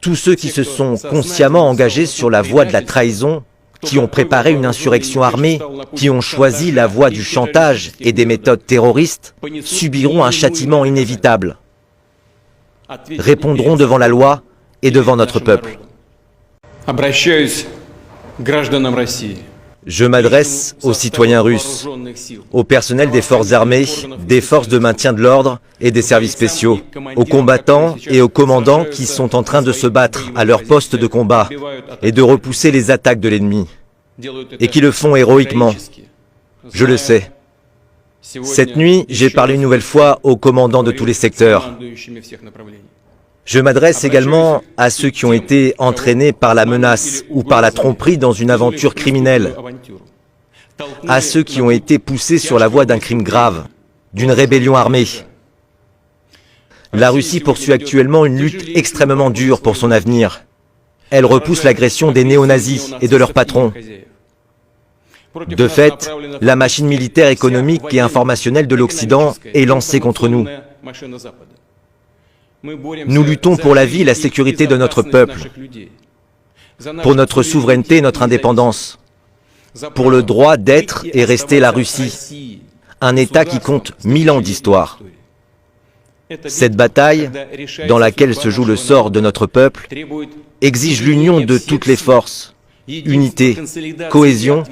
Tous ceux qui se sont consciemment engagés sur la voie de la trahison, qui ont préparé une insurrection armée, qui ont choisi la voie du chantage et des méthodes terroristes, subiront un châtiment inévitable, répondront devant la loi et devant notre peuple. Je m'adresse aux citoyens russes, au personnel des forces armées, des forces de maintien de l'ordre et des services spéciaux, aux combattants et aux commandants qui sont en train de se battre à leur poste de combat et de repousser les attaques de l'ennemi, et qui le font héroïquement. Je le sais. Cette nuit, j'ai parlé une nouvelle fois aux commandants de tous les secteurs. Je m'adresse également à ceux qui ont été entraînés par la menace ou par la tromperie dans une aventure criminelle, à ceux qui ont été poussés sur la voie d'un crime grave, d'une rébellion armée. La Russie poursuit actuellement une lutte extrêmement dure pour son avenir. Elle repousse l'agression des néo-nazis et de leurs patrons. De fait, la machine militaire, économique et informationnelle de l'Occident est lancée contre nous. Nous luttons pour la vie et la sécurité de notre peuple, pour notre souveraineté et notre indépendance, pour le droit d'être et rester la Russie, un État qui compte 1000 ans d'histoire. Cette bataille, dans laquelle se joue le sort de notre peuple, exige l'union de toutes les forces, unité, cohésion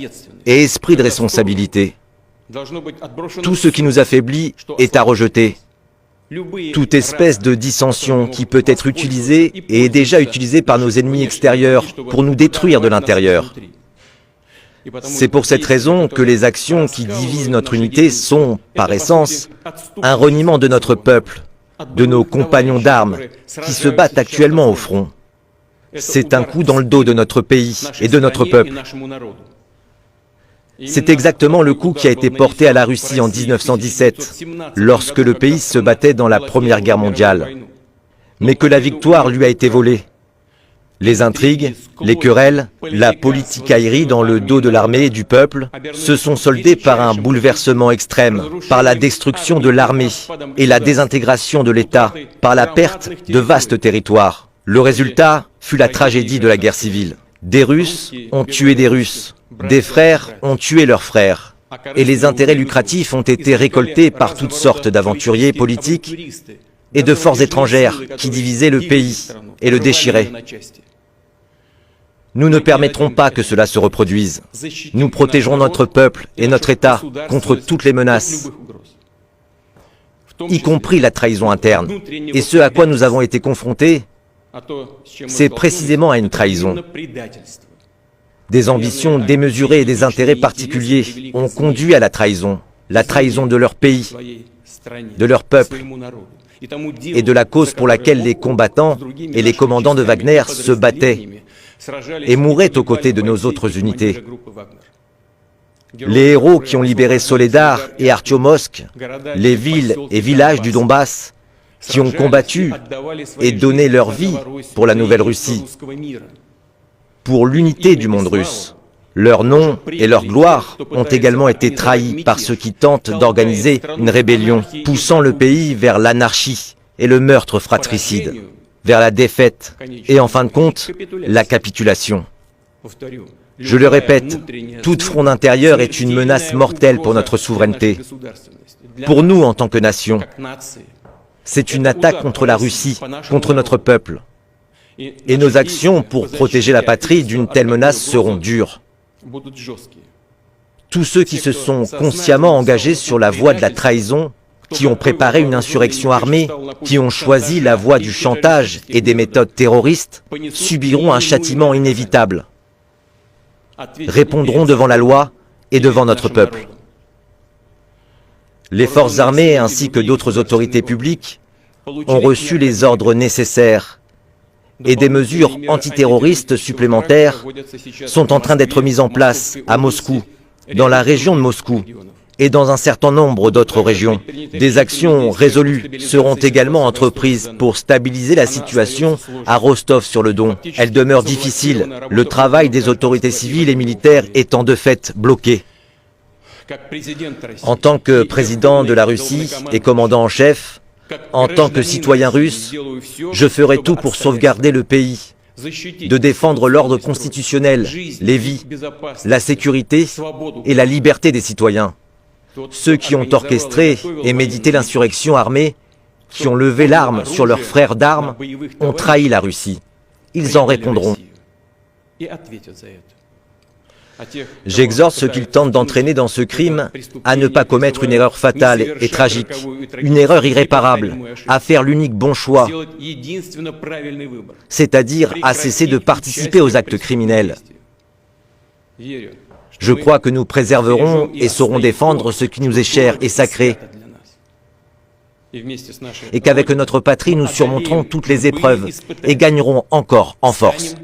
et esprit de responsabilité. Tout ce qui nous affaiblit est à rejeter. Toute espèce de dissension qui peut être utilisée et est déjà utilisée par nos ennemis extérieurs pour nous détruire de l'intérieur. C'est pour cette raison que les actions qui divisent notre unité sont, par essence, un reniement de notre peuple, de nos compagnons d'armes qui se battent actuellement au front. C'est un coup dans le dos de notre pays et de notre peuple. C'est exactement le coup qui a été porté à la Russie en 1917, lorsque le pays se battait dans la Première Guerre mondiale, mais que la victoire lui a été volée. Les intrigues, les querelles, la politicaillerie dans le dos de l'armée et du peuple se sont soldées par un bouleversement extrême, par la destruction de l'armée et la désintégration de l'État, par la perte de vastes territoires. Le résultat fut la tragédie de la guerre civile. Des Russes ont tué des Russes. Des frères ont tué leurs frères, et les intérêts lucratifs ont été récoltés par toutes sortes d'aventuriers politiques et de forces étrangères qui divisaient le pays et le déchiraient. Nous ne permettrons pas que cela se reproduise. Nous protégerons notre peuple et notre État contre toutes les menaces, y compris la trahison interne. Et ce à quoi nous avons été confrontés, c'est précisément à une trahison. Des ambitions démesurées et des intérêts particuliers ont conduit à la trahison de leur pays, de leur peuple, et de la cause pour laquelle les combattants et les commandants de Wagner se battaient et mouraient aux côtés de nos autres unités. Les héros qui ont libéré Soledar et Artyomovsk, les villes et villages du Donbass, qui ont combattu et donné leur vie pour la nouvelle Russie, pour l'unité du monde russe. Leurs noms et leur gloire ont également été trahis par ceux qui tentent d'organiser une rébellion, poussant le pays vers l'anarchie et le meurtre fratricide, vers la défaite et en fin de compte, la capitulation. Je le répète, tout front intérieur est une menace mortelle pour notre souveraineté, pour nous en tant que nation. C'est une attaque contre la Russie, contre notre peuple. Et nos actions pour protéger la patrie d'une telle menace seront dures. Tous ceux qui se sont consciemment engagés sur la voie de la trahison, qui ont préparé une insurrection armée, qui ont choisi la voie du chantage et des méthodes terroristes, subiront un châtiment inévitable, répondront devant la loi et devant notre peuple. Les forces armées ainsi que d'autres autorités publiques ont reçu les ordres nécessaires et des mesures antiterroristes supplémentaires sont en train d'être mises en place à Moscou, dans la région de Moscou et dans un certain nombre d'autres régions. Des actions résolues seront également entreprises pour stabiliser la situation à Rostov-sur-le-Don. Elle demeure difficile, le travail des autorités civiles et militaires étant de fait bloqué. En tant que président de la Russie et commandant en chef, En tant que citoyen russe, je ferai tout pour sauvegarder le pays, de défendre l'ordre constitutionnel, les vies, la sécurité et la liberté des citoyens. Ceux qui ont orchestré et médité l'insurrection armée, qui ont levé l'arme sur leurs frères d'armes, ont trahi la Russie. Ils en répondront. J'exhorte ceux qui tentent d'entraîner dans ce crime à ne pas commettre une erreur fatale et tragique, une erreur irréparable, à faire l'unique bon choix, c'est-à-dire à cesser de participer aux actes criminels. Je crois que nous préserverons et saurons défendre ce qui nous est cher et sacré, et qu'avec notre patrie, nous surmonterons toutes les épreuves et gagnerons encore en force.